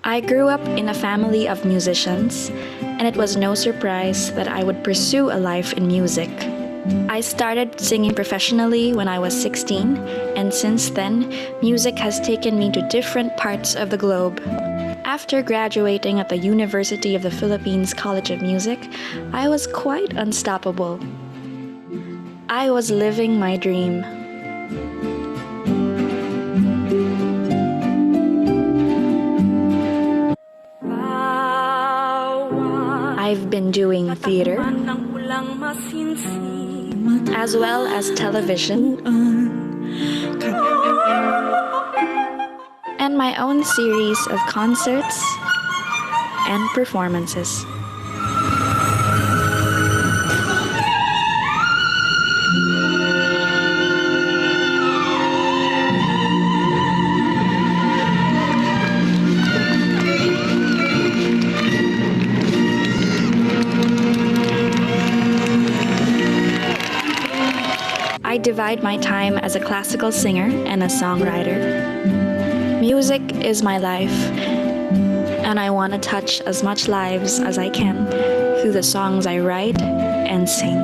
I grew up in a family of musicians, and it was no surprise that I would pursue a life in music. I started singing professionally when I was 16, and since then, music has taken me to different parts of the globe. After graduating at the University of the Philippines College of Music, I was quite unstoppable. I was living my dream. I've been doing theater, as well as television, and my own series of concerts and performances. I divide my time as a classical singer and a songwriter. Music is my life, and I want to touch as much lives as I can through the songs I write and sing.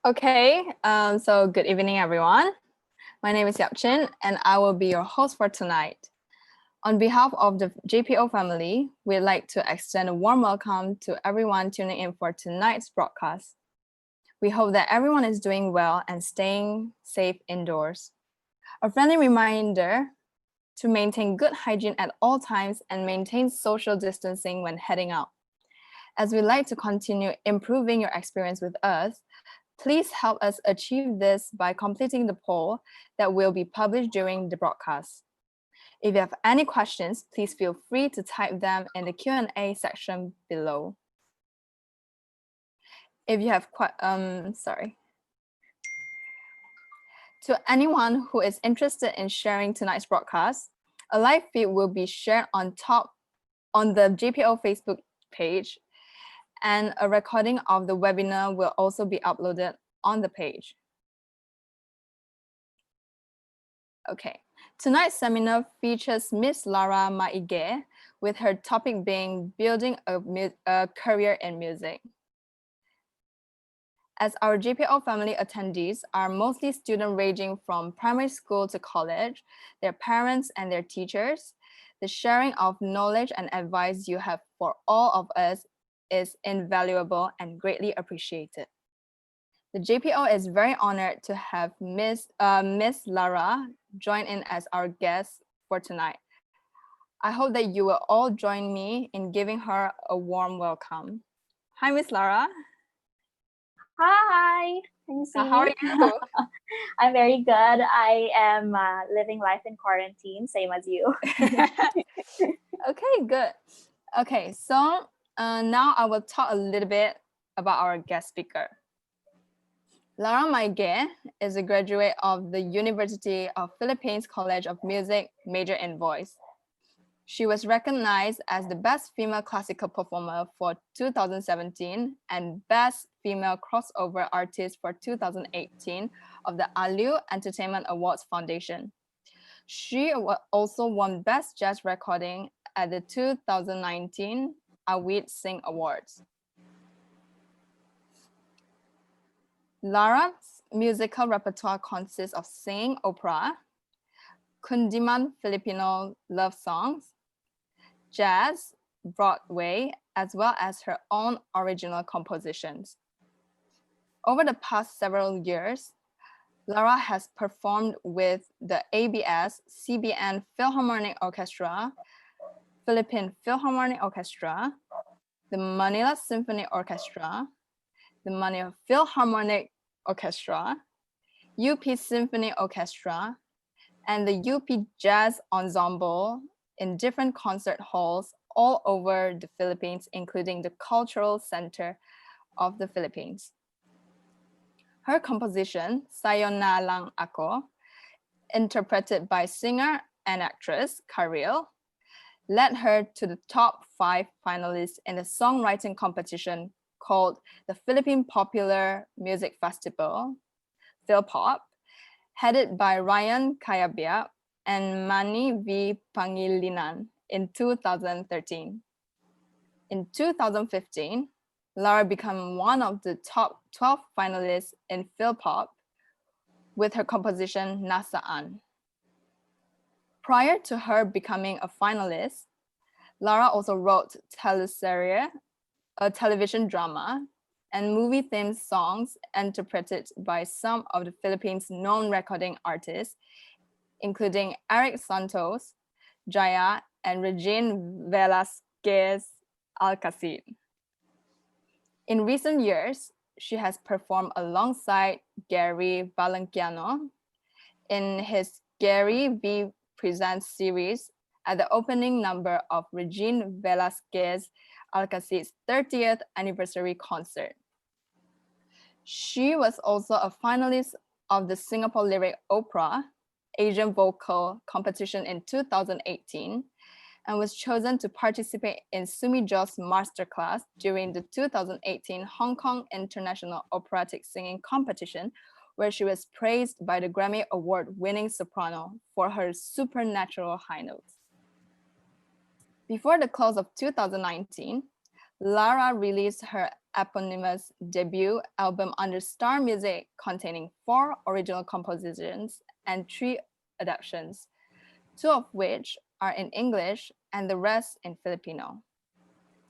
Okay, so good evening, everyone. My name is Jesselton, and I will be your host for tonight. On behalf of the JPO family, we'd like to extend a warm welcome to everyone tuning in for tonight's broadcast. We hope that everyone is doing well and staying safe indoors. A friendly reminder to maintain good hygiene at all times and maintain social distancing when heading out. As we like to continue improving your experience with us, please help us achieve this by completing the poll that will be published during the broadcast. If you have any questions, please feel free to type them in the Q&A section below. If you have To anyone who is interested in sharing tonight's broadcast, a live feed will be shared on the JPO Facebook page, and a recording of the webinar will also be uploaded on the page. Okay, tonight's seminar features Miss Lara Maigue, with her topic being building a career in music. As our JPO family attendees are mostly students ranging from primary school to college, their parents and their teachers, the sharing of knowledge and advice you have for all of us is invaluable and greatly appreciated. The JPO is very honored to have Miss Lara join in as our guest for tonight. I hope that you will all join me in giving her a warm welcome. Hi, Miss Lara. Hi, How are you? I'm very good. I am living life in quarantine, same as you. Okay, good. Okay, so now I will talk a little bit about our guest speaker. Lara Maigue is a graduate of the University of Philippines College of Music, major in voice. She was recognized as the Best Female Classical Performer for 2017 and Best Female Crossover Artist for 2018 of the Aliu Entertainment Awards Foundation. She also won Best Jazz Recording at the 2019 Awit Sing Awards. Lara's musical repertoire consists of sing opera, Kundiman Filipino love songs, jazz, Broadway, as well as her own original compositions. Over the past several years, Lara has performed with the ABS-CBN Philharmonic Orchestra, Philippine Philharmonic Orchestra, the Manila Symphony Orchestra, the Manila Philharmonic Orchestra, UP Symphony Orchestra, and the UP Jazz Ensemble in different concert halls all over the Philippines, including the Cultural Center of the Philippines. Her composition, Sayo na lang ako, interpreted by singer and actress Karil, led her to the top 5 finalists in the songwriting competition called the Philippine Popular Music Festival, PhilPop, headed by Ryan Kayabia and Manny V. Pangilinan in 2013. In 2015, Lara became one of the top 12 finalists in PhilPop with her composition Nasaan. Prior to her becoming a finalist, Lara also wrote teleserie, a television drama, and movie-themed songs interpreted by some of the Philippines' known recording artists, including Eric Santos, Jaya, and Regine Velasquez Alcacid. In recent years, she has performed alongside Gary Valenciano in his Gary V Presents series at the opening number of Regine Velasquez Alcacid's 30th anniversary concert. She was also a finalist of the Singapore Lyric Opera Asian Vocal Competition in 2018 and was chosen to participate in Sumi Jo's masterclass during the 2018 Hong Kong International Operatic Singing Competition, where she was praised by the Grammy Award-winning soprano for her supernatural high notes. Before the close of 2019, Lara released her eponymous debut album under Star Music, containing 4 original compositions and 3 adaptations, 2 of which are in English and the rest in Filipino.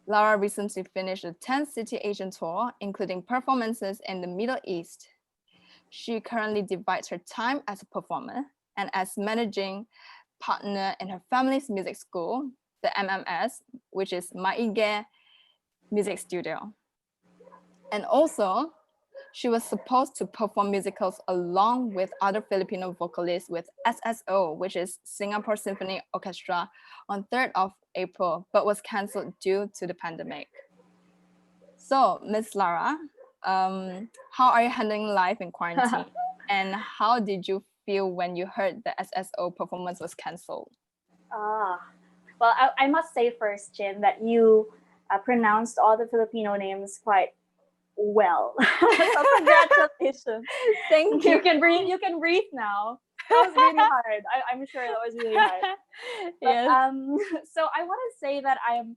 Lara recently finished a 10-city Asian tour, including performances in the Middle East. She currently divides her time as a performer and as managing partner in her family's music school, the MMS, which is Maigue Music Studio. And also, she was supposed to perform musicals along with other Filipino vocalists with SSO, which is Singapore Symphony Orchestra, on 3rd of April, but was cancelled due to the pandemic. So, Miss Lara, how are you handling life in quarantine? And how did you feel when you heard the SSO performance was cancelled? Well, I must say first, Chin, that you pronounced all the Filipino names quite well. So congratulations. Thank you. You can breathe. You can breathe now. That was really hard. I'm sure that was really hard. But, Yes. So I want to say that I'm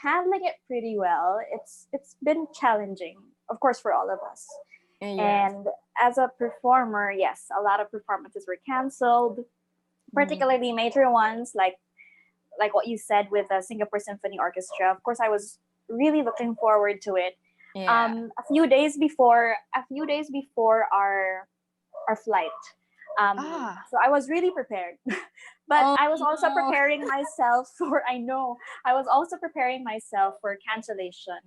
handling it pretty well. It's been challenging, of course, for all of us. Yes. And as a performer, yes, a lot of performances were canceled, particularly major ones like what you said with the Singapore Symphony Orchestra. Of course, I was really looking forward to it. Yeah. A few days before our flight. So I was really prepared, but I was also preparing myself for. I was also preparing myself for cancellation.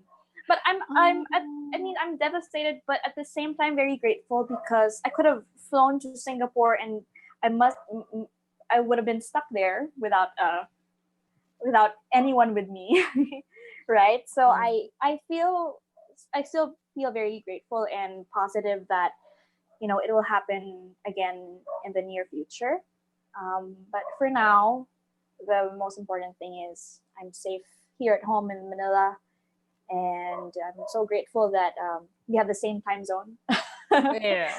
But I'm devastated, but at the same time very grateful because I could have flown to Singapore and I would have been stuck there without anyone with me, right? So I still feel very grateful and positive that it will happen again in the near future. But for now, the most important thing is I'm safe here at home in Manila, and I'm so grateful that we have the same time zone. Yeah.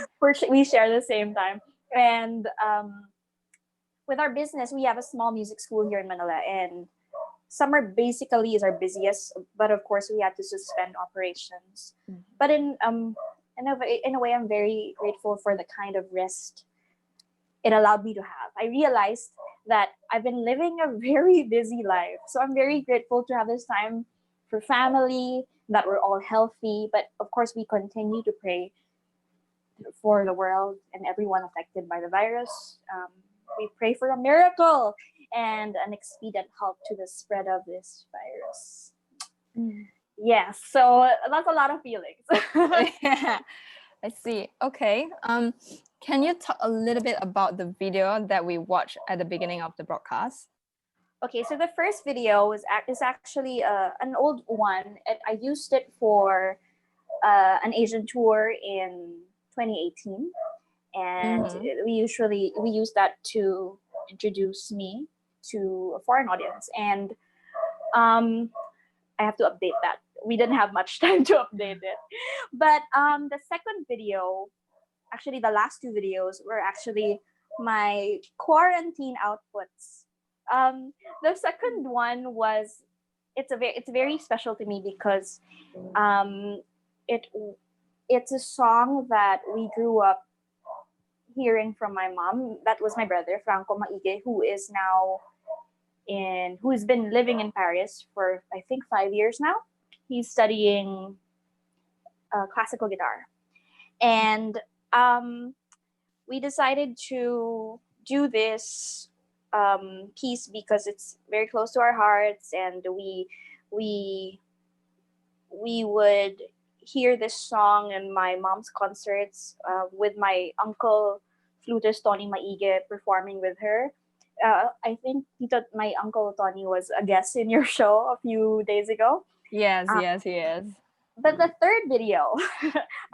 We share the same time, and with our business, we have a small music school here in Manila, and summer basically is our busiest. But of course, we had to suspend operations. But in a way, I'm very grateful for the kind of rest it allowed me to have. I realized that I've been living a very busy life, so I'm very grateful to have this time for family, that we're all healthy. But of course, we continue to pray for the world and everyone affected by the virus. We pray for a miracle and an expedient halt to the spread of this virus. Yes, so that's a lot of feelings. Yeah, I see. Okay. Can you talk a little bit about the video that we watched at the beginning of the broadcast? Okay, so the first video is actually an old one. I used it for an Asian tour in 2018, and we use that to introduce me to a foreign audience. And I have to update that. We didn't have much time to update it, but the second video, actually the last 2 videos, were actually my quarantine outputs. The second one was it's very special to me because it's a song that we grew up hearing from my mom. That was my brother Franco Maigue, who's been living in Paris for I think 5 years now. He's studying classical guitar, and we decided to do this piece because it's very close to our hearts, and we would hear this song in my mom's concerts with my uncle flutist Tony Maigue performing with her. I think my uncle Tony was a guest in your show a few days ago. Yes, yes, he is. But the third video,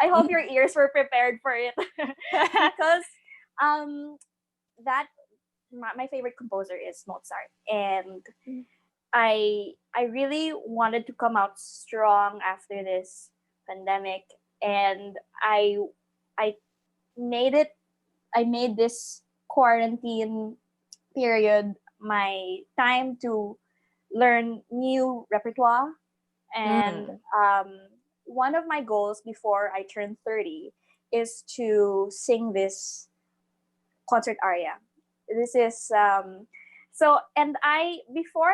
I hope your ears were prepared for it because my favorite composer is Mozart, and I really wanted to come out strong after this pandemic, and I made this quarantine period my time to learn new repertoire. And Mm. one of my goals before I turn 30 is to sing this concert aria. This is so, and I before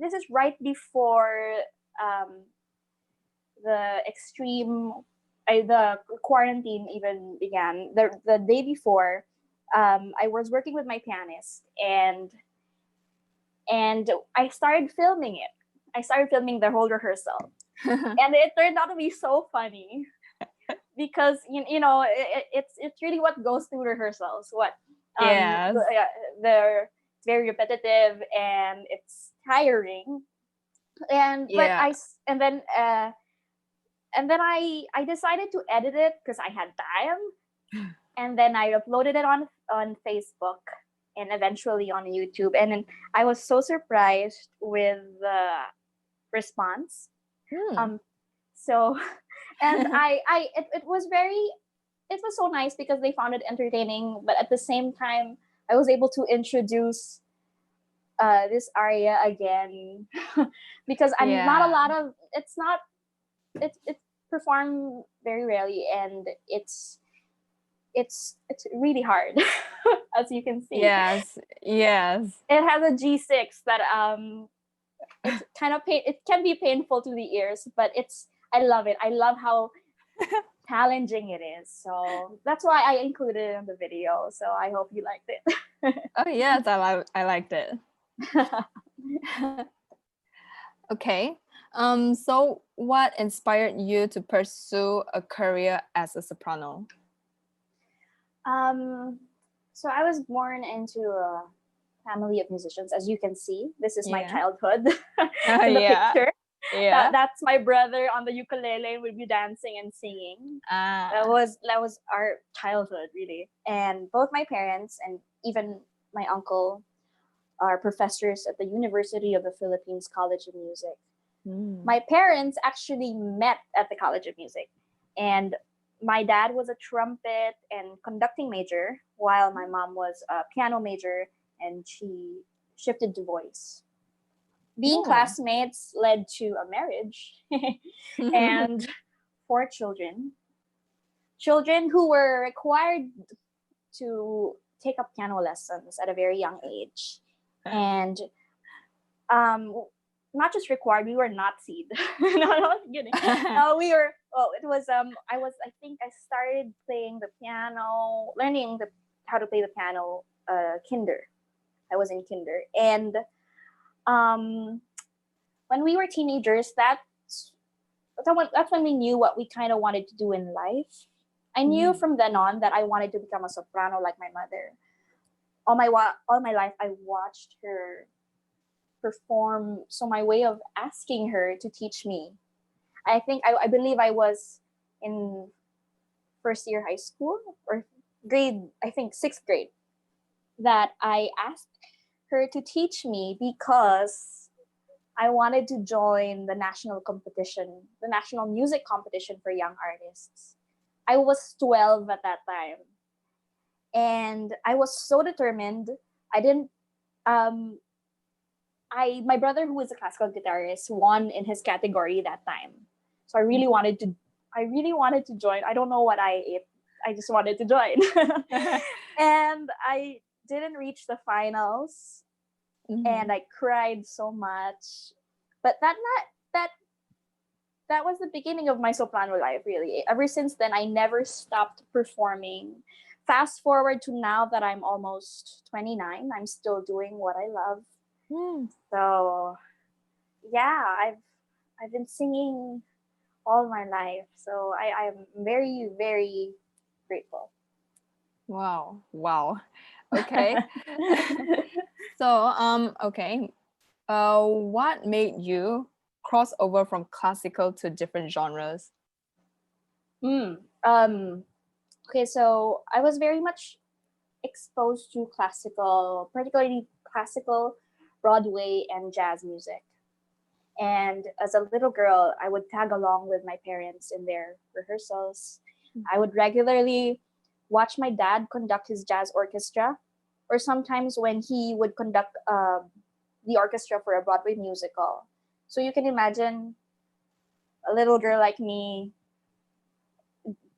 this is right before um, the extreme the quarantine even began. The day before, I was working with my pianist, and I started filming it. I started filming the whole rehearsal, and it turned out to be so funny because it's really what goes through rehearsals. What Yes. they're very repetitive and it's tiring. And but Yeah. I s- and then I decided to edit it because I had time, and then I uploaded it on Facebook and eventually on YouTube. And then I was so surprised with the response. Mm. Um, so and it was so nice because they found it entertaining, but at the same time, I was able to introduce this aria again because I'm not a Yeah. lot of it's performed very rarely, and it's really hard as you can see. Yes. Yes. It has a G6 that it's kind of it can be painful to the ears, but I love it. I love how challenging it is. So that's why I included it in the video. So I hope you liked it. Oh yes, I liked it. Okay. So what inspired you to pursue a career as a soprano? um, so I was born into a family of musicians. As you can see, this is my Yeah. childhood Oh in the yeah. picture. Yeah. That's my brother on the ukulele. We'd be dancing and singing. Ah. That was our childhood, really. And both my parents and even my uncle are professors at the University of the Philippines College of Music. Mm. My parents actually met at the College of Music, and my dad was a trumpet and conducting major, while my mom was a piano major, and she shifted to voice. Being Oh. classmates led to a marriage and four children who were required to take up piano lessons at a very young age. And um, not just required, we were Nazi'd. No, not kidding. No, we were, well, it was, I think I started playing the piano, learning how to play the piano, kinder. I was in kinder. And um, when we were teenagers, that's when we knew what we kind of wanted to do in life. I knew from then on that I wanted to become a soprano like my mother. All my life, I watched her perform. So my way of asking her to teach me, I believe I was in first year high school or grade, I think sixth grade, that I asked her to teach me because I wanted to join the national competition, the national music competition for young artists. I was 12 at that time, and I was so determined. I didn't um my brother, who was a classical guitarist, won in his category that time. So I really wanted to join. I don't know what I ate. I just wanted to join. And I didn't reach the finals, and I cried so much. But that that was the beginning of my soprano life, really. Ever since then, I never stopped performing. Fast forward to now that I'm almost 29, I'm still doing what I love. So yeah, I've been singing all my life. So I'm very, very grateful. Wow. Wow. Okay. So, okay. What made you cross over from classical to different genres? Mm. Um, okay, so I was very much exposed to classical, particularly classical, Broadway, and jazz music. And as a little girl, I would tag along with my parents in their rehearsals. I would regularly watch my dad conduct his jazz orchestra, or sometimes when he would conduct the orchestra for a Broadway musical. So you can imagine a little girl like me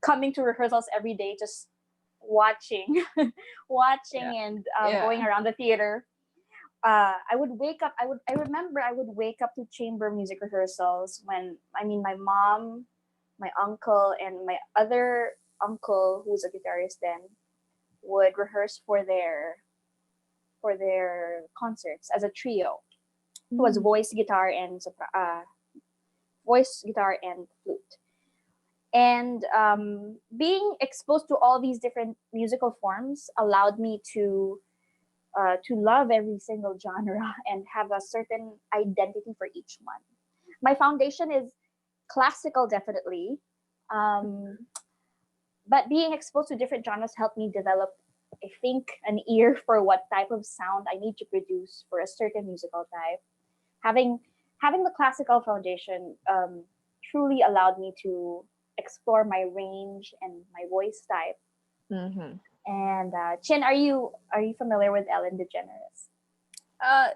coming to rehearsals every day, just watching, watching and going around the theater. I would wake up. I remember I would wake up to chamber music rehearsals when my mom, my uncle, and my other uncle, who's a guitarist then, would rehearse for their concerts as a trio. It was voice, guitar, and flute. And being exposed to all these different musical forms allowed me to love every single genre and have a certain identity for each one. My foundation is classical, definitely, but being exposed to different genres helped me develop, I think, an ear for what type of sound I need to produce for a certain musical type. Having the classical foundation truly allowed me to explore my range and my voice type. Mm-hmm. And Chin, are you familiar with Ellen DeGeneres?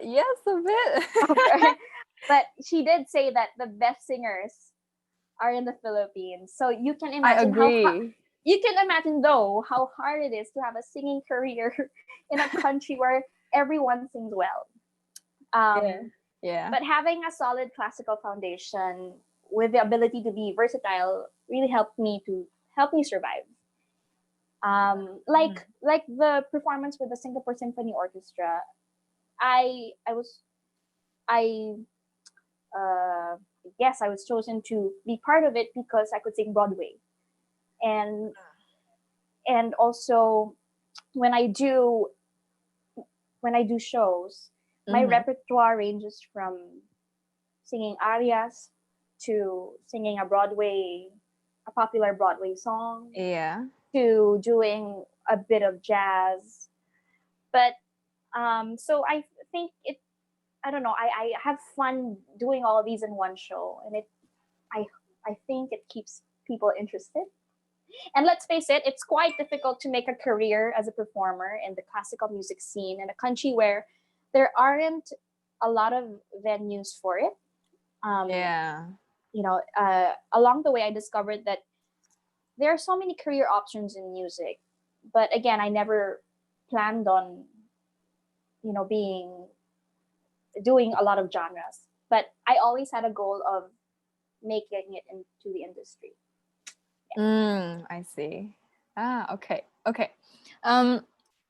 Yes, a bit. Okay. But she did say that the best singers are in the Philippines. So you can imagine you can imagine though how hard it is to have a singing career in a country where everyone sings well. Yeah. But having a solid classical foundation with the ability to be versatile really helped me survive. Like the performance with the Singapore Symphony Orchestra, I guess I was chosen to be part of it because I could sing Broadway, and also when I do shows, my repertoire ranges from singing arias to singing a popular Broadway song, to doing a bit of jazz. But so I think I don't know, I have fun doing all of these in one show, and I think it keeps people interested. And let's face it, it's quite difficult to make a career as a performer in the classical music scene in a country where there aren't a lot of venues for it. Along the way, I discovered that there are so many career options in music, but again, I never planned on, doing a lot of genres. But I always had a goal of making it into the industry. I see. Okay.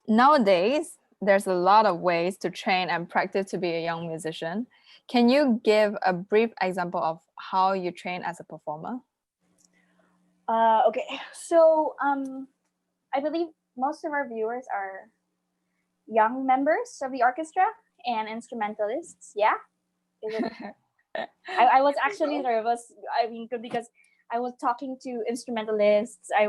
Nowadays, there's a lot of ways to train and practice to be a young musician. Can you give a brief example of how you train as a performer? Okay, so I believe most of our viewers are young members of the orchestra and instrumentalists. Yeah, I was actually nervous. I mean, because I was talking to instrumentalists. I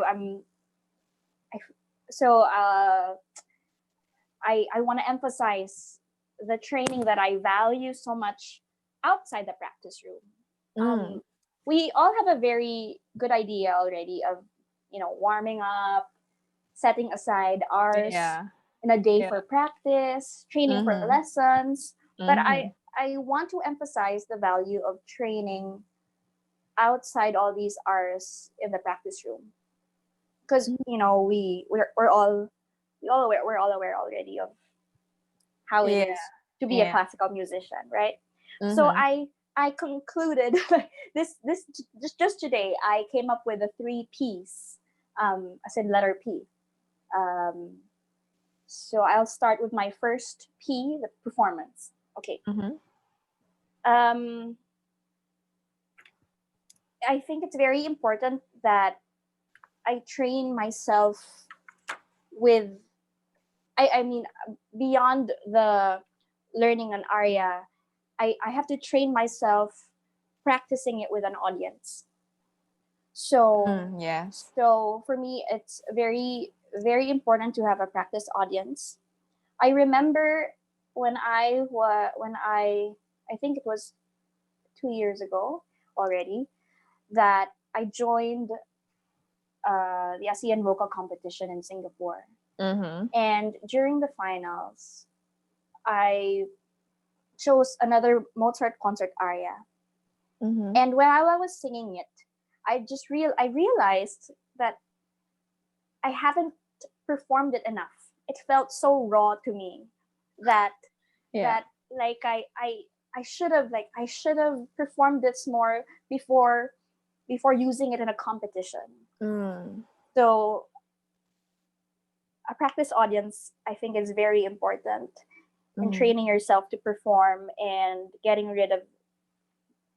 want to emphasize the training that I value so much outside the practice room. We all have a very good idea already of, warming up, setting aside hours in a day for practice, training for lessons. But I want to emphasize the value of training outside all these hours in the practice room, because we're all aware already of how it is to be a classical musician, right? So I concluded this just today. I came up with a 3 P's. I said letter P. So I'll start with my first P, the performance. Okay. I think it's very important that I train myself with, I mean, beyond the learning an aria, I have to train myself practicing it with an audience. So, so for me, it's very, very important to have a practice audience. I remember when I think it was 2 years ago already, that I joined the ASEAN vocal competition in Singapore. And during the finals, I chose another Mozart concert aria. Mhm. And while I was singing it, I realized that I haven't performed it enough. It felt so raw to me that Yeah. like I should have performed this more before using it in a competition. Mm. So a practice audience, I think, is very important in Mhm. training yourself to perform and getting rid of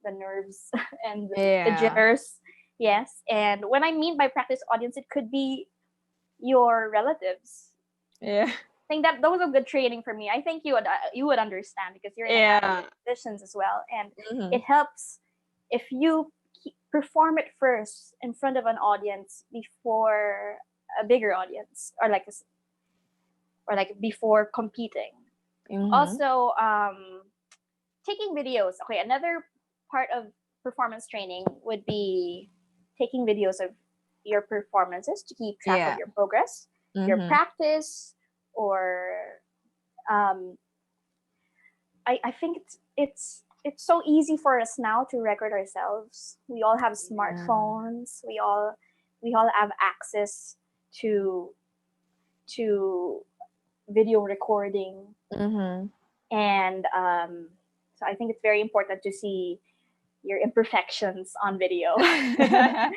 the nerves and the Yeah. jitters. Yes. And when I mean by practice audience, it could be your relatives. Yeah. I think that was a good training for me. I think you would understand because you're in a Yeah. family of musicians as well, and Mhm. it helps if you perform it first in front of an audience before a bigger audience, or like before competing. Mhm. Also, taking videos. Okay, another part of performance training would be taking videos of your performances to keep track Yeah. of your progress, your Mhm. practice, or um, I think it's so easy for us now to record ourselves. We all have smartphones. We all have access to to video recording, Mhm. and so I think it's very important to see your imperfections on video. Yeah.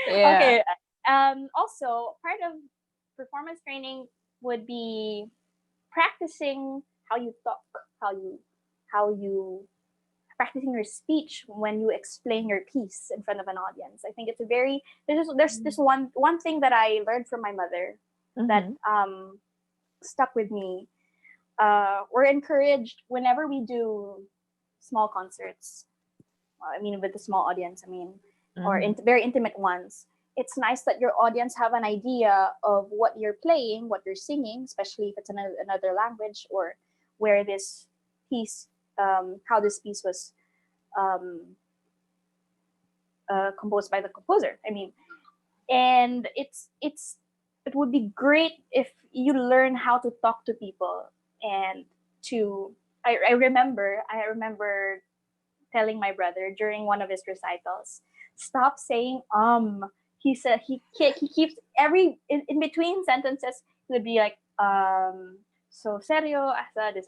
Okay. Also, part of performance training would be practicing how you talk, how you practicing your speech when you explain your piece in front of an audience. I think it's a very there's this one thing that I learned from my mother that Mhm. stuck with me. We're encouraged whenever we do small concerts. I mean, with a small audience. I mean, or Mhm. very intimate ones. It's nice that your audience have an idea of what you're playing, what you're singing, especially if it's another language, or where this piece, how this piece was um, composed by the composer. I mean, and it would be great if you learn how to talk to people and to. I remember telling my brother during one of his recitals, stop saying He said he keeps in between sentences he would be like so serio after this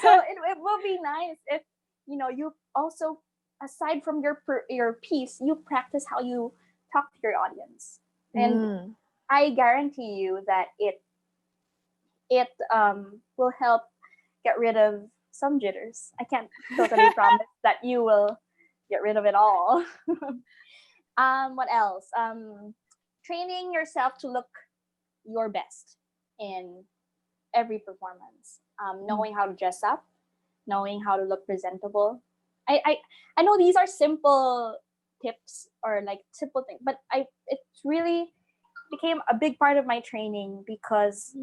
so it will be nice if you also, aside from your piece, you practice how you talk to your audience, and Mm. I guarantee you that it will help get rid of some jitters. I can't totally promise that you will get rid of it all. What else? Training yourself to look your best in every performance. Knowing how to dress up, knowing how to look presentable. I I, I know these are simple tips or like simple things, but it really became a big part of my training because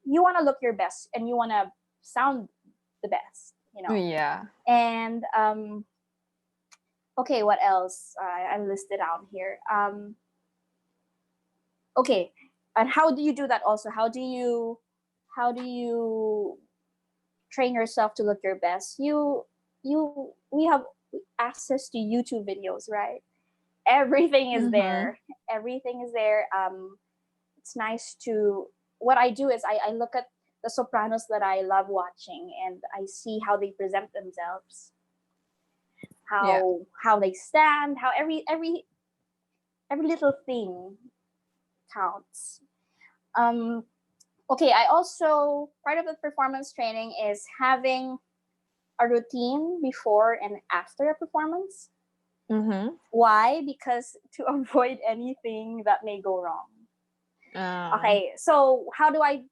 you want to look your best and you want to sound the best. Yeah. And okay, what else? I listed out here. Okay, and how do you do that? Also, how do you train yourself to look your best? We have access to YouTube videos, right? Everything is Mhm. there. Everything is there. It's nice to. What I do is I look at the sopranos that I love watching, and I see how they present themselves, Yeah. how they stand, how every little thing counts. Um, okay, I also, part of the performance training is having a routine before and after a performance. Mhm. Why? Because to avoid anything that may go wrong. Uh, Okay, so how do I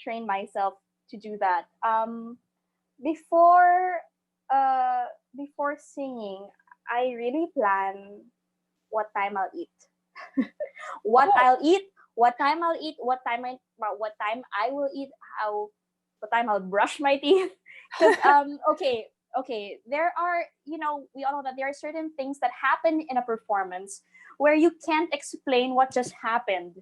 train myself to do that? Before uh before singing, I really plan what time I'll eat. what oh. I'll eat, what time I'll eat, what time I will eat, what time I'll brush my teeth. Because okay, there are, we all know that there are certain things that happen in a performance where you can't explain what just happened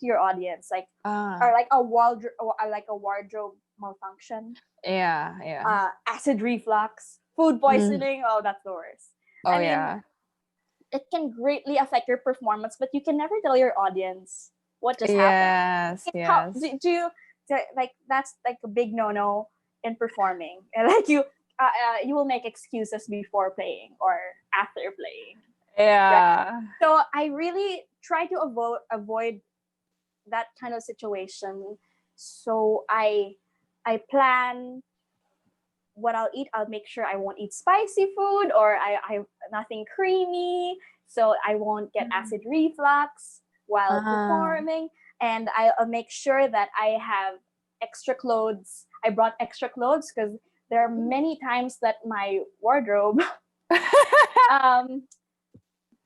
to your audience, like, or Ah. like a wardrobe, malfunction, Yeah. acid reflux, food poisoning. Oh, that's the worst. Oh I mean, yeah. it can greatly affect your performance, but you can never tell your audience what just happened. Yes. How Yes. do you like that's like a big no in performing, and like you will make excuses before playing or after playing. Yeah. So I really try to avoid that kind of situation. So I plan what I'll eat. I'll make sure I won't eat spicy food, or I nothing creamy, so I won't get acid reflux while performing. And I'll make sure that I have extra clothes. I brought extra clothes because there are many times that my wardrobe um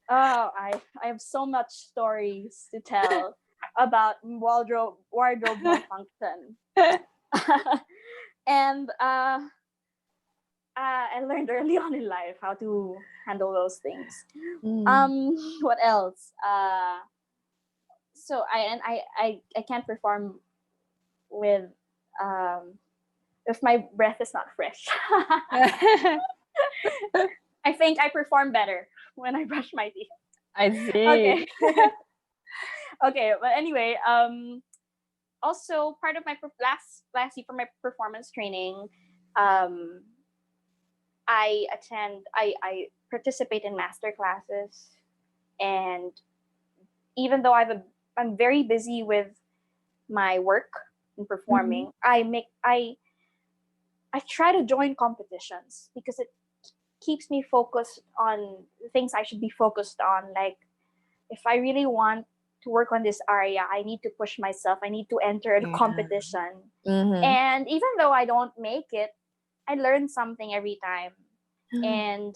I have so much stories to tell about wardrobe malfunction. And I learned early on in life how to handle those things. What else? So I can't perform with um if my breath is not fresh. I think I perform better when I brush my teeth. I see. Okay. Okay, but anyway, also part of my last year for my performance training, um I participate in master classes, and even though I'm very busy with my work and performing, I try to join competitions because it keeps me focused on the things I should be focused on. Like if I really want to work on this area, I need to push myself. I need to enter a competition. And even though I don't make it, I learn something every time. And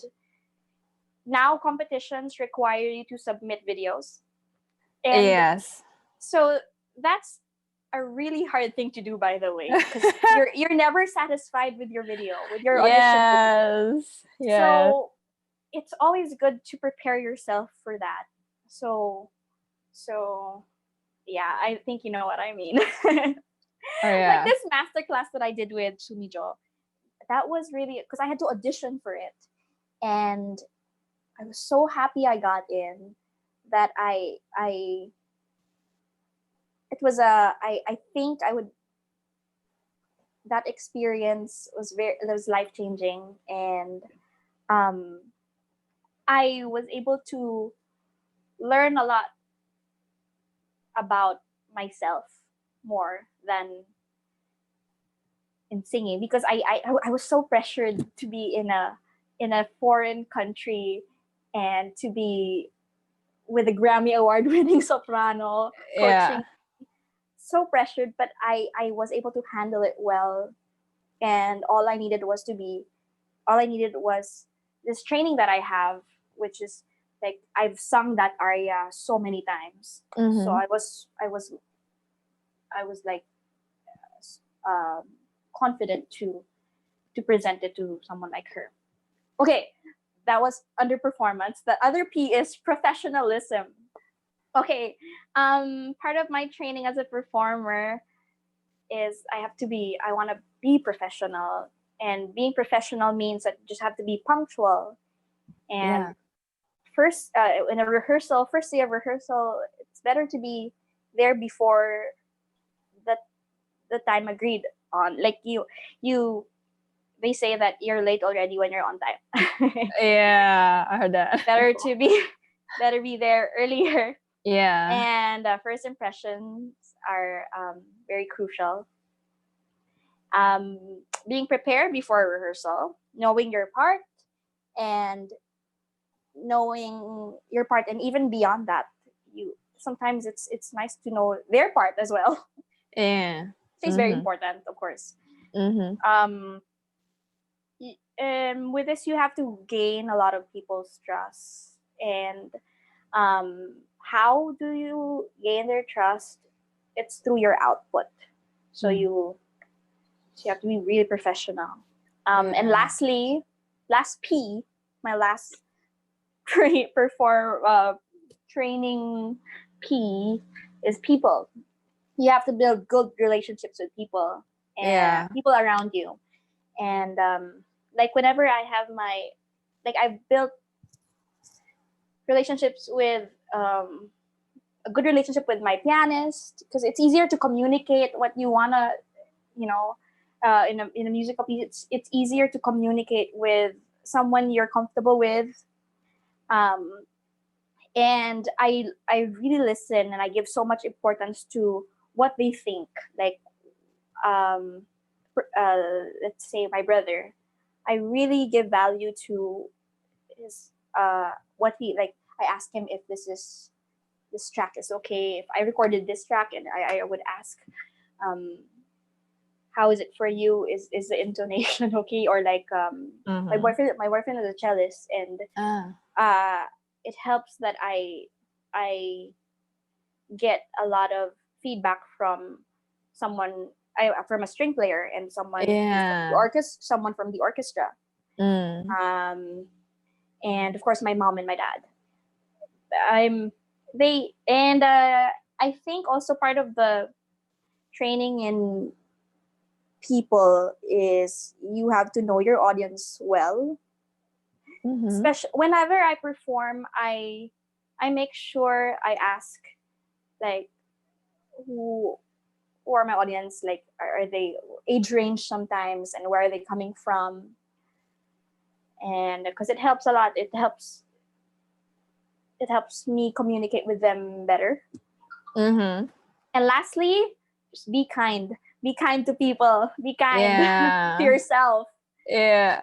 now competitions require you to submit videos. And Yes. so that's a really hard thing to do, by the way, because you're never satisfied with your video, with your audition video. Yes. So it's always good to prepare yourself for that. So yeah, I think you know what I mean. Oh Like yeah. this masterclass that I did with Sumijo, that was really because I had to audition for it, and I was so happy I got in that I it was I think I would that experience was life changing, and um I was able to learn a lot about myself more than in singing, because I was so pressured to be in a foreign country and to be with a Grammy Award winning soprano Yeah. coaching. So pressured, but I was able to handle it well, and all I needed was this training that I have, which is like I've sung that aria so many times. So I was like um, confident to present it to someone like her. Okay, that was underperformance. The other P is professionalism. Okay, part of my training as a performer is I want to be professional, and being professional means that you just have to be punctual. And first, in a rehearsal, first day of rehearsal, it's better to be there before the time agreed on. Like you they say that you're late already when you're on time. Yeah. I heard that. Better be there earlier. Yeah. And first impressions are very crucial. Being prepared before rehearsal, knowing your part, and knowing your part, and even beyond that, you sometimes it's nice to know their part as well. Yeah. It's very important, of course. Um, with this, you have to gain a lot of people's trust, and how do you gain their trust? It's through your output. So you have to be really professional. And lastly, last P, my last training P is people. You have to build good relationships with people, and Yeah. people around you. And like whenever I have I've built relationships with a good relationship with my pianist, because it's easier to communicate what you wanna, you know, in a musical piece. It's easier to communicate with someone you're comfortable with. Um, and I really listen, and I give so much importance to what they think. Like um, let's say my brother, I really give value to his what he like. I ask him if this track is okay. If I recorded this track, and I would ask, um, how is it for you? Is the intonation okay? Or like Mhm. my boyfriend is a cellist, and Ah. it helps that I get a lot of feedback from someone, from a string player, and someone who's from the Yeah. someone from the orchestra, Mm. and of course my mom and my dad. I'm they and I think also part of the training in people is you have to know your audience well. Mhm. Especially whenever I perform, I make sure I ask, like, who who are my audience, like are they age range sometimes, and where are they coming from, and because it helps a lot. It helps me communicate with them better. Mhm. And lastly, just be kind. Be kind to people. Be kind to Yeah. yourself. Yeah.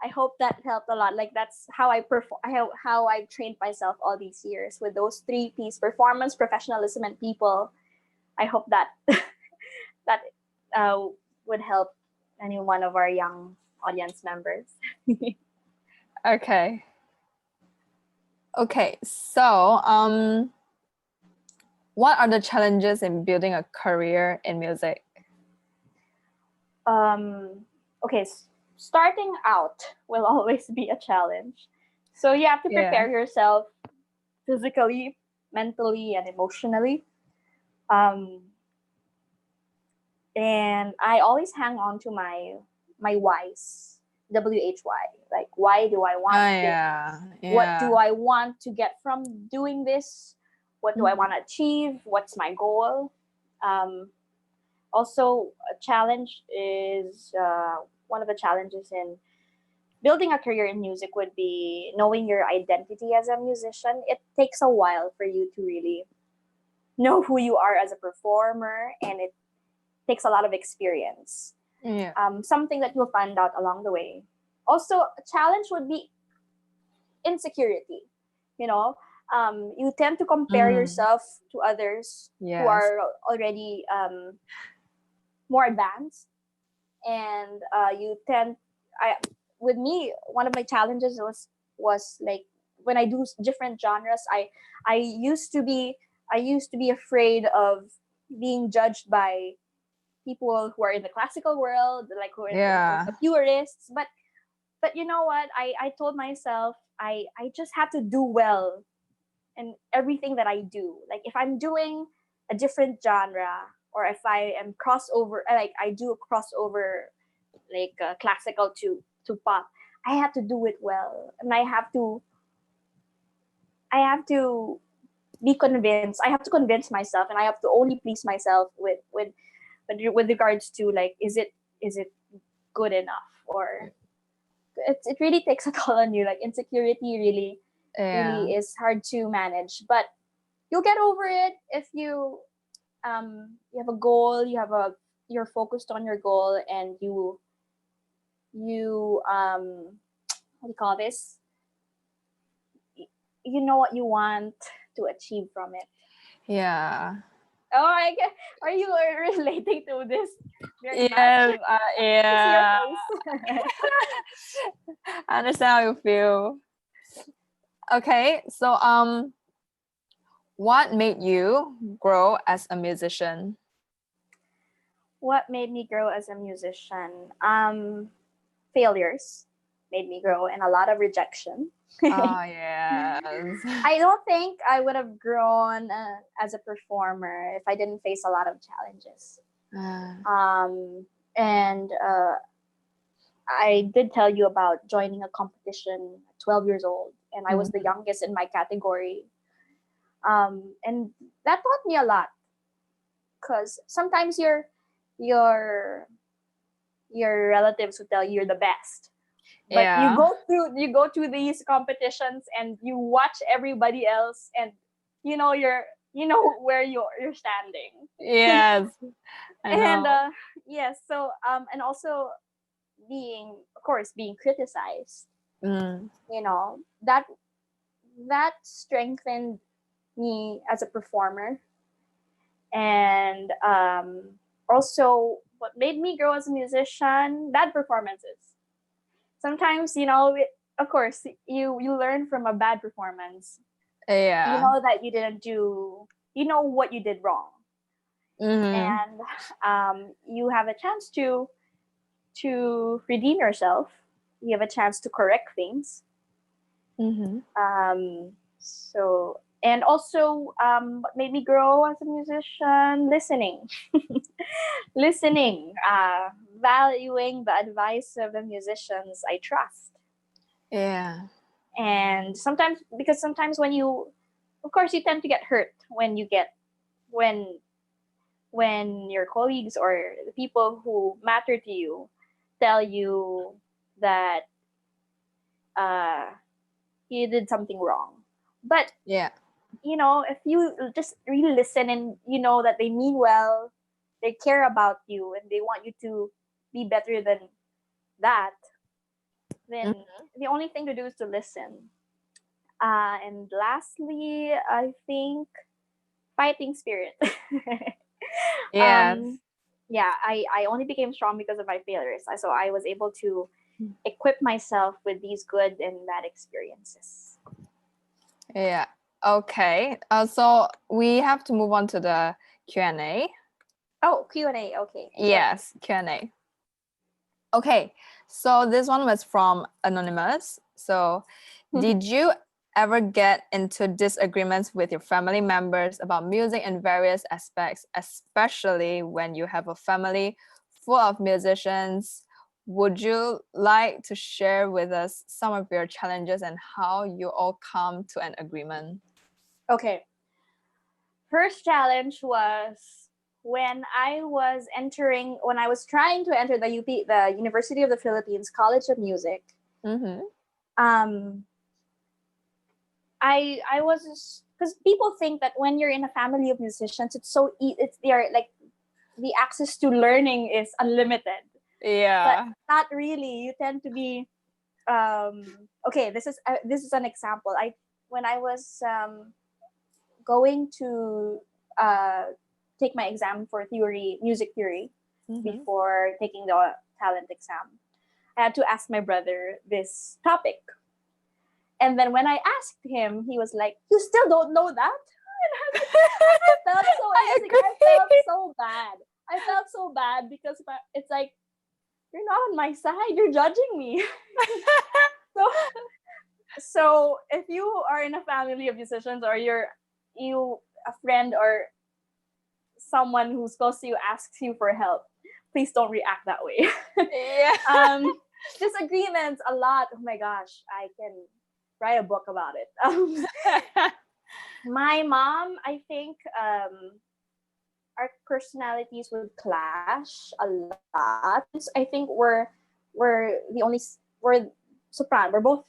I hope that helped a lot. Like that's how I perform. How I've trained myself all these years with those 3 P's: performance, professionalism, and people. I hope that that uh, would help any one of our young audience members. Okay. Okay. So, what are the challenges in building a career in music? Okay, starting out will always be a challenge. So you have to prepare Yeah. yourself physically, mentally, and emotionally. Um, and I always hang on to my whys, WHY. Like, why do I want Oh this? yeah. What Yeah. do I want to get from doing this? What do I Mhm. want to achieve? What's my goal? Um, Also, a challenge is one of the challenges in building a career in music would be knowing your identity as a musician. It takes a while for you to really know who you are as a performer, and it takes a lot of experience. Yeah. Something that you'll find out along the way. Also, a challenge would be insecurity. You know, you tend to compare Mm. yourself to others who Yes. are already more advanced, and you tend I with me, one of my challenges was like, when I do different genres, I used to be afraid of being judged by people who are in the classical world, like who are Yeah. the purists. But you know what, I told myself, I just have to do well in everything that I do. Like if I'm doing a different genre, or if I am crossover, like I do a crossover, like classical to pop, I have to do it well, and I have to be convinced. I have to convince myself, and I have to only please myself with regards to, like, is it good enough, or it really takes a toll on you. Like insecurity Yeah. really is hard to manage, but you'll get over it if you have a goal, you're focused on your goal, and you what do you call this, you know what you want to achieve from it. Yeah. Oh, I get, are you relating to this very much? Yes. I see your Yeah. face. I understand how you feel. Okay. So, what made you grow as a musician? What made me grow as a musician? Failures made me grow, and a lot of rejection. Oh yes. I don't think I would have grown as a performer if I didn't face a lot of challenges. And I did tell you about joining a competition at 12 years old, and I was the youngest in my category. And that taught me a lot, because sometimes your relatives will tell you you're the best, but Yeah. you go through these competitions and you watch everybody else, and you know where you're standing. Yes. I And know. yes, so and also of course being criticized, Mm. that strengthened me as a performer. And also what made me grow as a musician, bad performances. Sometimes, of course, you learn from a bad performance. You Yeah. know that you didn't do, you know what you did wrong, Mm-hmm. and you have a chance to redeem yourself. You have a chance to correct things. Mm-hmm. So, and also, what made me grow as a musician, listening. Listening, valuing the advice of the musicians I trust. Yeah. And sometimes, because sometimes when of course, you tend to get hurt when your colleagues or the people who matter to you tell you that uh, you did something wrong. But Yeah. if you just really listen, and you know that they mean well, they care about you, and they want you to be better than that, then the only thing to do is to listen. And lastly, I think fighting spirit. Yes. um, yeah, I only became strong because of my failures. So I was able to equip myself with these good and bad experiences. Yeah. Okay. So we have to move on to the Q&A. Oh, Q&A. Okay, sure. Yes, Q&A. Okay. So this one was from Anonymous. So did you ever get into disagreements with your family members about music in various aspects, especially when you have a family full of musicians? Would you like to share with us some of your challenges and how you all come to an agreement? Okay. First challenge was when I was trying to enter the the University of the Philippines College of Music. Mm-hmm. Um, I was, because people think that when you're in a family of musicians, it's so it's they're like the access to learning is unlimited, but Yeah. not really. You tend to be okay. This is an example. I When I was going to take my exam for music theory, Mm-hmm. before taking the talent exam, I had to ask my brother this topic. And then when I asked him, he was like, "You still don't know that?" I felt so I insecure. I felt agree. so bad. I felt so bad because it's like, you're not on my side. You're judging me. so, so if you are in a family of musicians, or you a friend or someone who's close to you asks you for help, please don't react that way. Yeah. Disagreements a lot. Oh my gosh, I can write a book about it. My mom, I think, our personalities would clash a lot. Since I think we're soprano. We're both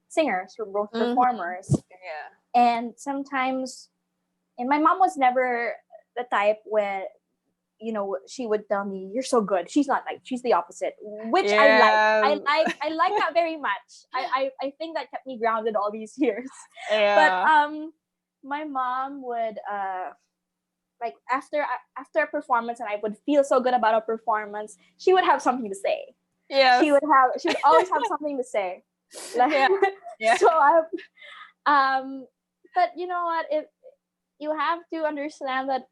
singers. We're both Mhm. performers, Yeah. and sometimes, and my mom was never the type where she would tell me, "You're so good." She's not like, she's the opposite, which I like. Yeah. I like that very much. I think that kept me grounded all these years. But Yeah. my mom would like after a performance, and I would feel so good about a performance, she would have something to say. Yes. She would always have something to say. Like, Yeah. Yeah. so but you know what? If you have to understand that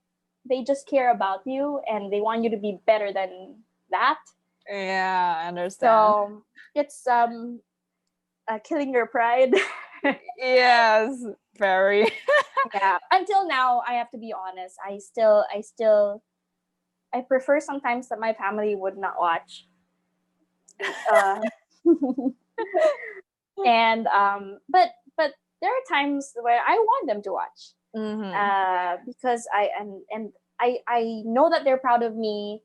they just care about you and they want you to be better than that. Yeah, I understand. So it's killing your pride. Yes, very. Yeah. Until now, I have to be honest. I still I prefer sometimes that my family would not watch. Uh, and but there are times where I want them to watch. Because I know that they're proud of me.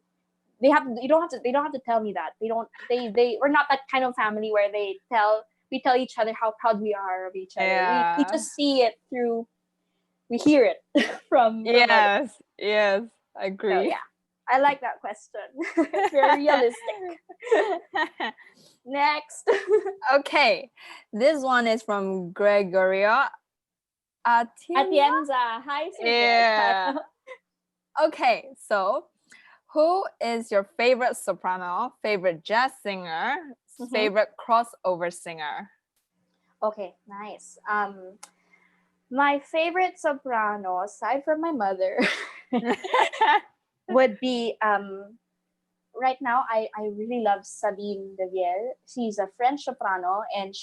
They don't have to tell me that. They we're not that kind of family where we tell each other how proud we are of each other. We Yeah. just see it through, we hear it from others. Yes, I So agree. yeah, I like that question. It's very realistic. Next. Okay, this one is from Gregorio Atienza. Atienza. Hi, Sir Yeah. Greg. Okay, so who is your favorite soprano, favorite jazz singer, favorite crossover singer? Okay, nice. My favorite soprano, aside from my mother, would be right now I really love Sabine Devielle. She's a French soprano, and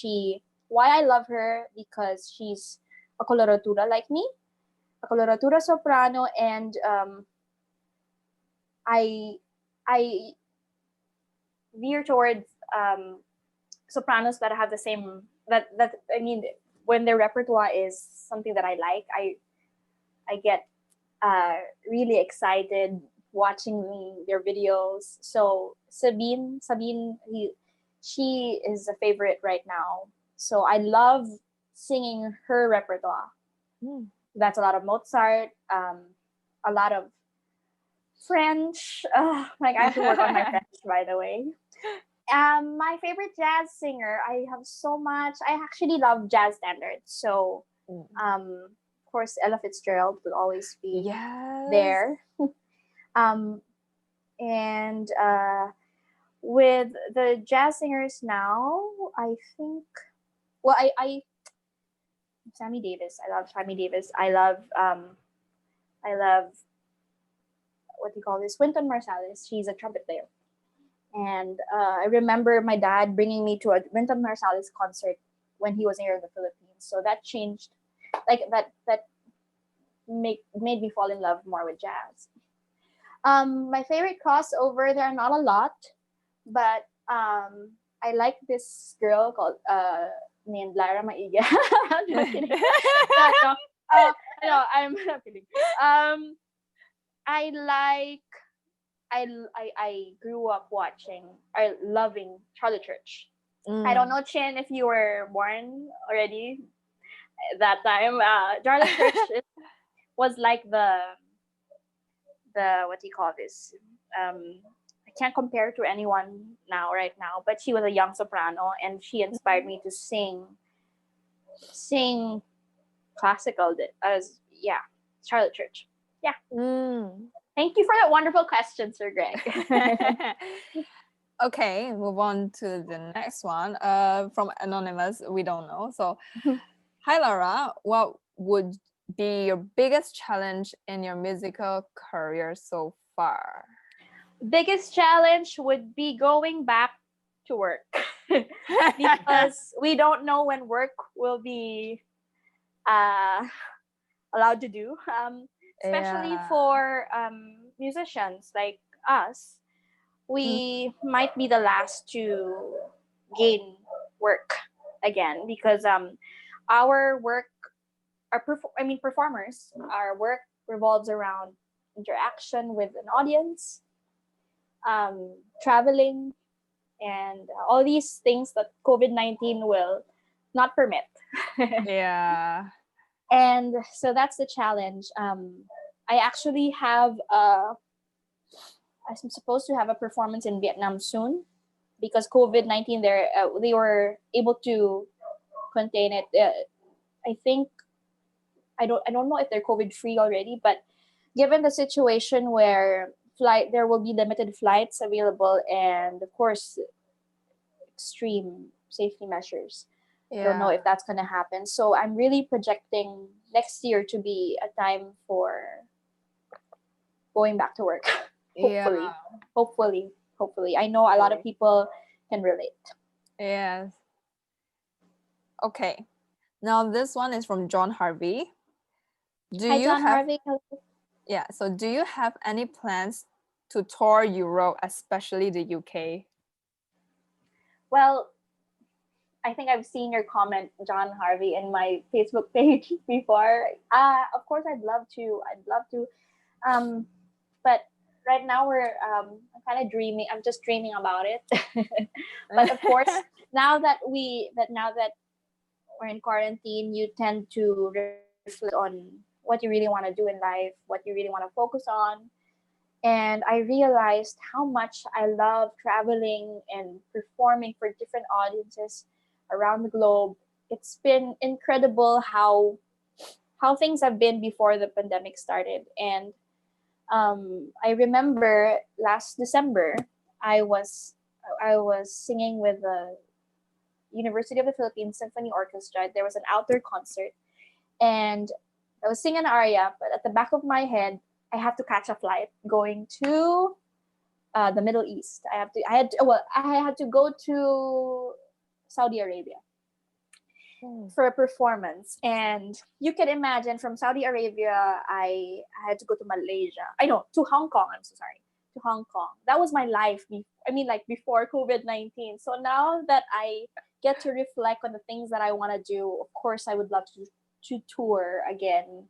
why I love her, because she's a coloratura like me, a coloratura soprano, and I I veer towards sopranos that have the same, that I mean, when their repertoire is something that I like, I get really excited watching their videos. So Sabine, she is a favorite right now. So I love singing her repertoire. That's a lot of Mozart, a lot of French. Like, I have to work on my French, by the way. My favorite jazz singer, I have so much. I actually love jazz standards. So, of course, Ella Fitzgerald will always be there. And with the jazz singers now, I think, well, I Sammy Davis. I love Sammy Davis. I love what do you call this? Wynton Marsalis. She's a trumpet player. And I remember my dad bringing me to a Wynton Marsalis concert when he was here in the Philippines. So that changed, like that made me fall in love more with jazz. My favorite crossover, there are not a lot, but I like this girl called named Lara Maigue. Just kidding. No, I'm not kidding. I like I grew up watching or loving Charlie Church. I don't know, Chin, if you were born already that time. Charlie Church was like the what do you call this? I can't compare to anyone right now, but she was a young soprano, and she inspired me to sing classical as Charlotte Church. Yeah. Thank you for that wonderful question, Sir Greg. Okay, move on to the next one. From Anonymous, we don't know. So, hi Lara, what would be your biggest challenge in your musical career so far? Biggest challenge would be going back to work because we don't know when work will be allowed to do, especially for musicians like us. We might be the last to gain work again because our work, performers, our work revolves around interaction with an audience, traveling, and all these things that COVID-19 will not permit. Yeah. And so that's the challenge. I actually have I'm supposed to have a performance in Vietnam soon because COVID-19 they were able to contain it. I think I don't know if they're COVID free already, but given the situation where there will be limited flights available, and of course extreme safety measures. I don't know if that's going to happen. So I'm really projecting next year to be a time for going back to work. Hopefully. I know a lot of people can relate. Yes. Okay. Now this one is from John Harvey. Hi, John Harvey. Yeah. So do you have any plans to tour Europe, especially the UK? Well, I think I've seen your comment, John Harvey, in my Facebook page before. Of course, I'd love to. I'd love to. But right now I'm kind of dreaming. I'm just dreaming about it. But of course, now that we're in quarantine, you tend to reflect on what you really want to do in life, what you really want to focus on. And I realized how much I love traveling and performing for different audiences around the globe. It's been incredible how things have been before the pandemic started. And I remember last December, I was singing with the University of the Philippines Symphony Orchestra. There was an outdoor concert, and I was singing an aria, but at the back of my head, I have to catch a flight going to the Middle East. I had to go to Saudi Arabia for a performance. And you can imagine, from Saudi Arabia, I had to go to Malaysia. To Hong Kong. I'm so sorry. To Hong Kong. That was my life. Before COVID-19. So now that I get to reflect on the things that I want to do, of course, I would love to tour again,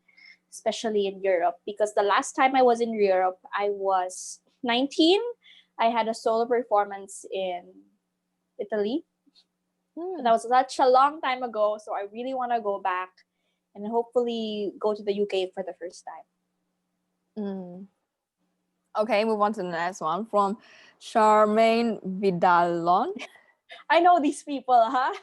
especially in Europe. Because the last time I was in Europe, I was 19. I had a solo performance in Italy. That was such a long time ago, so I really want to go back and hopefully go to the UK for the first time. Okay, move on to the next one from Charmaine Vidalon. I know these people, huh?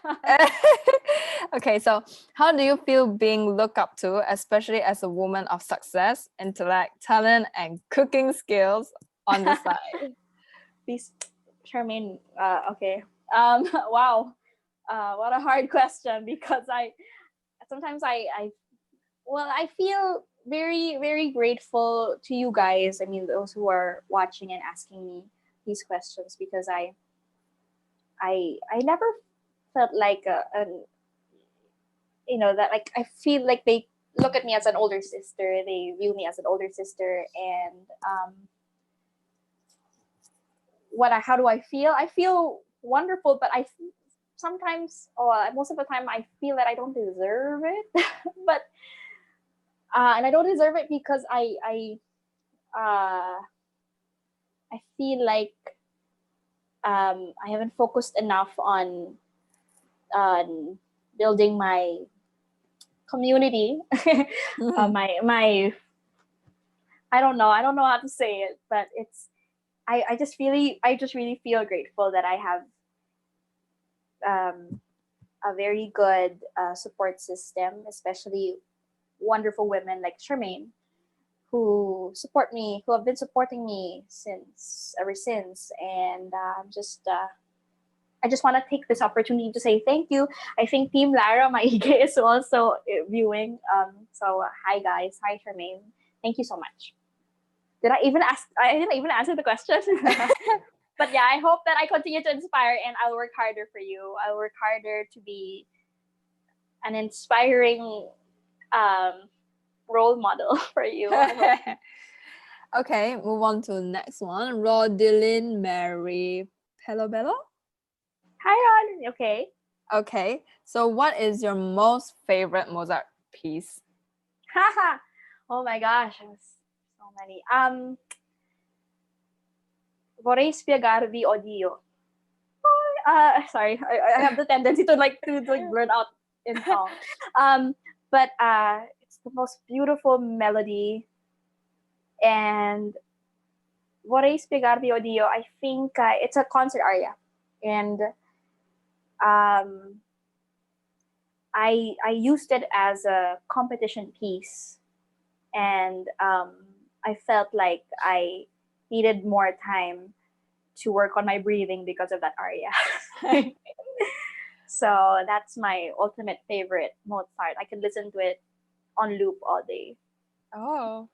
Okay, so how do you feel being looked up to, especially as a woman of success, intellect, talent, and cooking skills on the side? Please, Charmaine. Okay. Wow. What a hard question, because I feel very, very grateful to you guys. I mean, those who are watching and asking me these questions, because I never felt like I feel like they look at me as an older sister. They view me as an older sister, and how do I feel? I feel wonderful, but sometimes, most of the time, I feel that I don't deserve it. But and I don't deserve it because I feel like I haven't focused enough on building my community. My I don't know how to say it, but it's I just really feel grateful that I have a very good support system, especially wonderful women like Charmaine, who support me, who have been supporting me ever since. And I just want to take this opportunity to say thank you. I think Team Lara Maigue is also viewing. So hi guys, hi Charmaine, thank you so much. I didn't even answer the question. But yeah, I hope that I continue to inspire, and I'll work harder for you. I'll work harder to be an inspiring role model for you. Okay, move on to the next one. Rodilyn Mary Pelobello. Hi, Ron. Okay. Okay, so what is your most favorite Mozart piece? Haha. Oh my gosh, so many. Vorrei spiegarvi odio. Sorry, I have the tendency to blurt out in song. But it's the most beautiful melody. And Vorrei spiegarvi odio, I think it's a concert aria. And I used it as a competition piece. And I felt like I needed more time to work on my breathing because of that aria. So that's my ultimate favorite Mozart. I can listen to it on loop all day. Oh.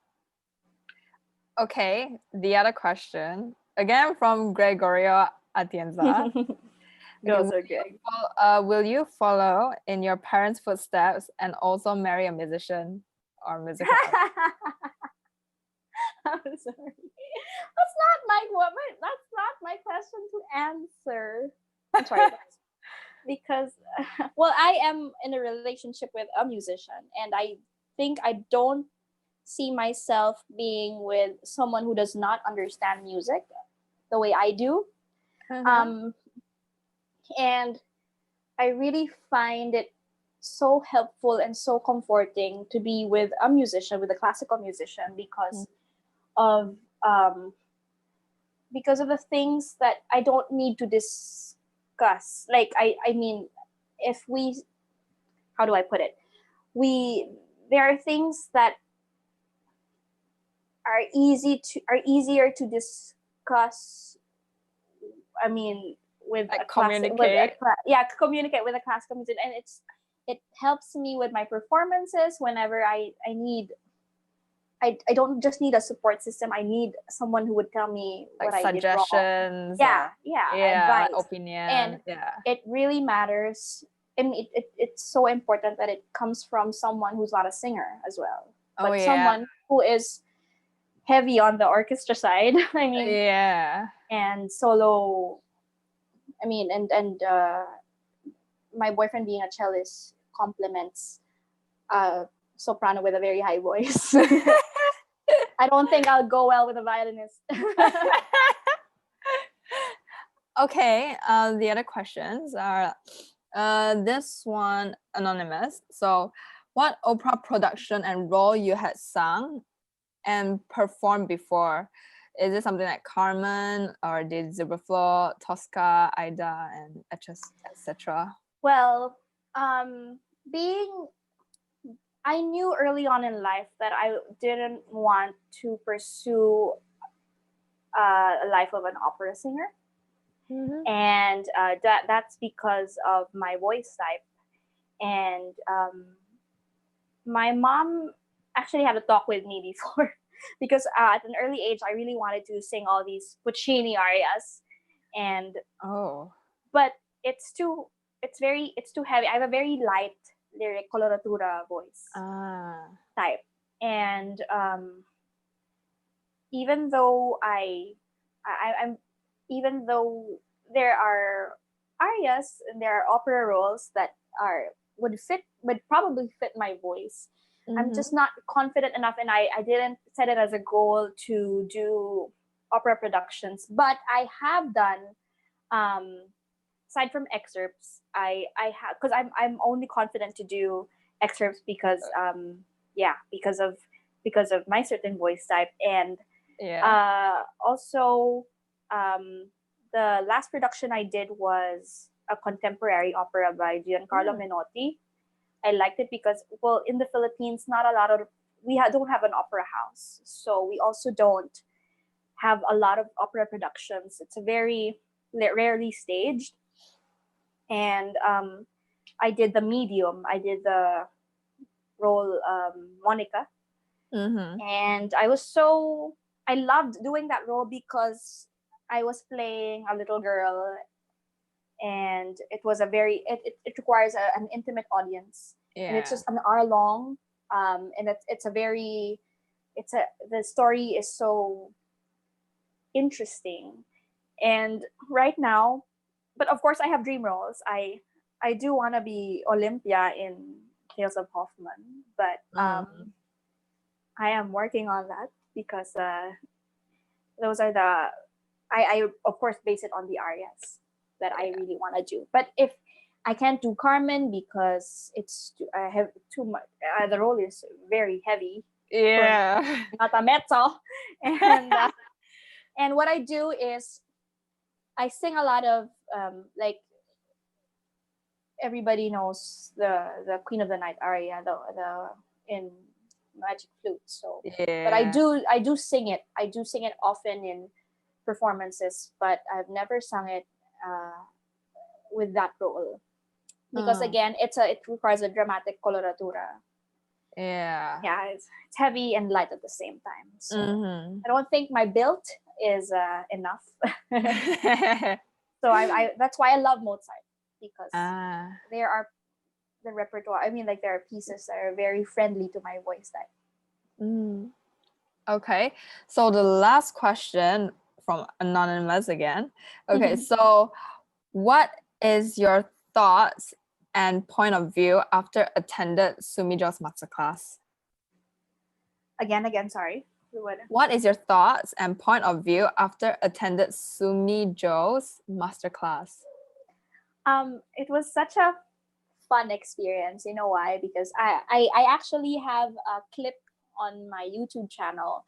Okay, the other question, again from Gregorio Atienza. Will you follow in your parents' footsteps and also marry a musician or musical artist? I'm sorry. That's not my question to answer. I'm sorry, because well, I am in a relationship with a musician, and I think I don't see myself being with someone who does not understand music the way I do. Um, and I really find it so helpful and so comforting to be with a musician, with a classical musician, of um, because of the things that I don't need to discuss. Like I mean, if we, how do I put it? There are things that are easier to discuss. I mean, with Like a classic, communicate. communicate with a classical musician, and it helps me with my performances whenever I need. I don't just need a support system. I need someone who would tell me Like what I did wrong. suggestions. Yeah, Yeah, advice. opinion. And yeah. it really matters. I mean, it's so important that it comes from someone who's not a singer as well, Oh, but yeah. someone who is heavy on the orchestra side. I mean, Yeah. and solo. I mean, and my boyfriend being a cellist complements a soprano with a very high voice. I don't think I'll go well with a violinist. Okay, the other questions are this one anonymous. So, what opera production and role you had sung and performed before? Is it something like Carmen or did Zilberfloor, Tosca, Aida, and etc.? Well, being I knew early on in life that I didn't want to pursue a life of an opera singer, and that's because of my voice type. And my mom actually had a talk with me before because at an early age I really wanted to sing all these Puccini arias, and but it's too heavy. I have a very light lyric coloratura voice type, and even though I'm even though there are arias and there are opera roles that would probably fit my voice, I'm just not confident enough, and I didn't set it as a goal to do opera productions. But I have done, aside from excerpts, I have, because I'm only confident to do excerpts because because of my certain voice type, and also the last production I did was a contemporary opera by Giancarlo Menotti. I liked it because, well, in the Philippines, not a lot of don't have an opera house, so we also don't have a lot of opera productions. It's a very rarely staged, and I did the medium. I did the role Monica, and I loved doing that role because I was playing a little girl, and it was it requires an intimate audience, and it's just an hour long, and the story is so interesting. And right now, but of course I have dream roles. I do want to be Olympia in Tales of Hoffman, but I am working on that because those are I of course base it on the arias that I really want to do. But if I can't do Carmen because I have too much, the role is very heavy. Not a mezzo, and what I do is I sing a lot of like everybody knows the Queen of the Night aria, the in Magic Flute. So, but I do sing it. I do sing it often in performances, but I've never sung it with that role because again, it requires a dramatic coloratura. It's heavy and light at the same time. So I don't think my build is enough. So I that's why I love Mozart, because there are the repertoire. I mean, like there are pieces that are very friendly to my voice type. Okay, so the last question from Anonymous again. Okay, so what is your thoughts and point of view after attended Sumijo's masterclass? Again, sorry. What is your thoughts and point of view after attended Sumijo's masterclass? It was such a fun experience. You know why? Because I actually have a clip on my YouTube channel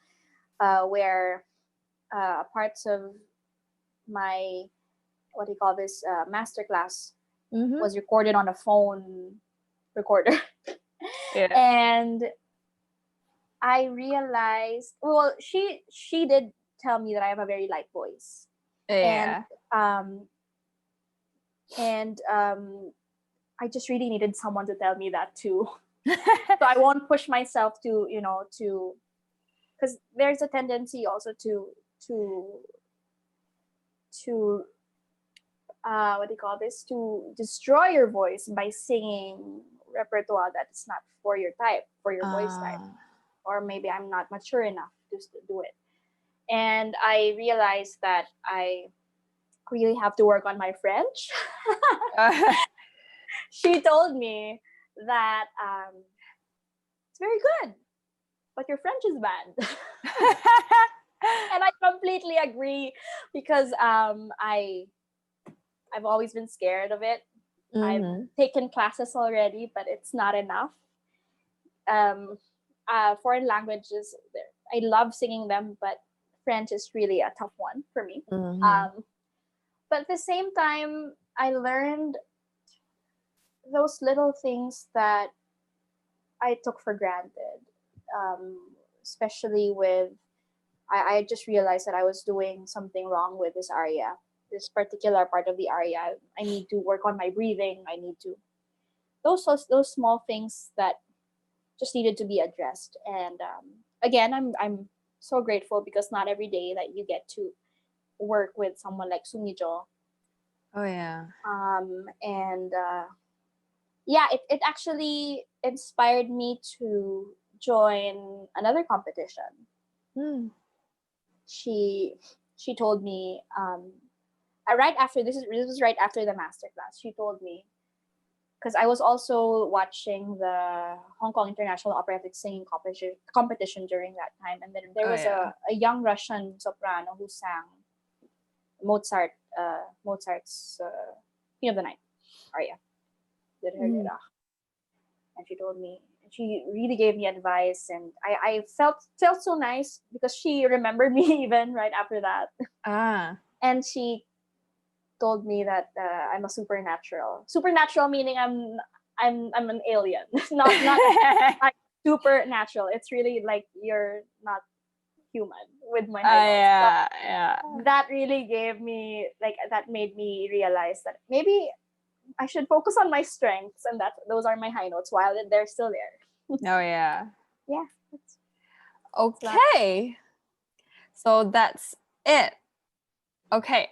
where parts of my, what do you call this, masterclass was recorded on a phone recorder. Yeah. And I realized, well, she did tell me that I have a very light voice. Yeah. And I just really needed someone to tell me that too. So I won't push myself to, because there's a tendency also to what do you call this, to destroy your voice by singing repertoire that's not for your type, for your voice type, or maybe I'm not mature enough to do it. And I realized that I really have to work on my French. She told me that it's very good, but your French is bad. And I completely agree, because I've always been scared of it. I've taken classes already, but it's not enough. Foreign languages, I love singing them, but French is really a tough one for me. But at the same time, I learned those little things that I took for granted, especially with, I just realized that I was doing something wrong with this aria, this particular part of the aria. I need to work on my breathing. I need to, those small things that just needed to be addressed. And again, I'm so grateful, because not every day that you get to work with someone like Sumijo. Oh yeah. And yeah, it actually inspired me to join another competition. She told me right after this was right after the masterclass. She told me, because I was also watching the Hong Kong International Operatic Singing competition during that time, and then there was a young Russian soprano who sang Mozart's Queen of the Night aria. And she told me, she really gave me advice, and I felt so nice, because she remembered me even right after that. And she told me that I'm a supernatural meaning I'm an alien. not like supernatural. It's really like you're not human with my high notes. That really gave me, like, that made me realize that maybe I should focus on my strengths, and that those are my high notes while they're still there. Yeah. Okay. So that's it. Okay.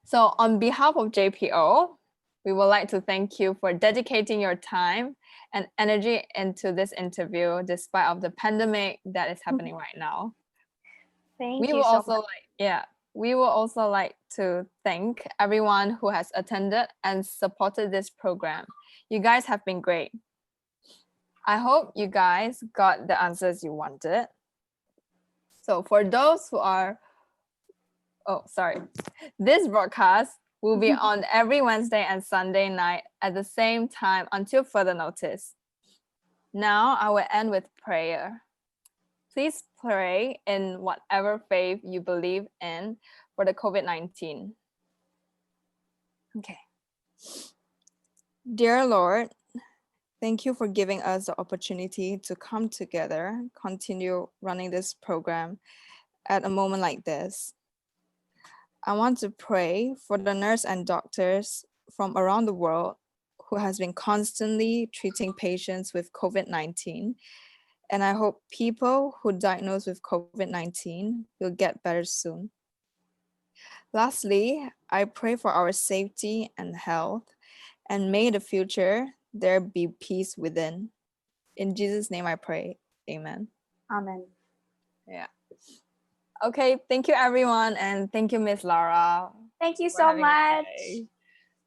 So on behalf of JPO, we would like to thank you for dedicating your time and energy into this interview, despite of the pandemic that is happening right now. Thank you so much. We will also like to thank everyone who has attended and supported this program. You guys have been great. I hope you guys got the answers you wanted. So for those who are, this broadcast will be on every Wednesday and Sunday night at the same time until further notice. Now I will end with prayer. Please pray in whatever faith you believe in for the COVID-19. Okay. Dear Lord, thank you for giving us the opportunity to come together, continue running this program at a moment like this. I want to pray for the nurse and doctors from around the world who has been constantly treating patients with COVID-19. And I hope people who diagnosed with COVID-19 will get better soon. Lastly, I pray for our safety and health, and may in the future there be peace within. In Jesus' name I pray, amen. Amen. Yeah. Okay, thank you everyone, and thank you, Miss Lara. Thank you for so having us much. today.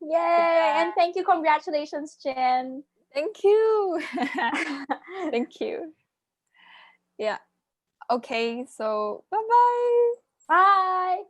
Yay! And thank you, congratulations, Jen. Thank you. Thank you. Yeah. Okay, so bye-bye. Bye.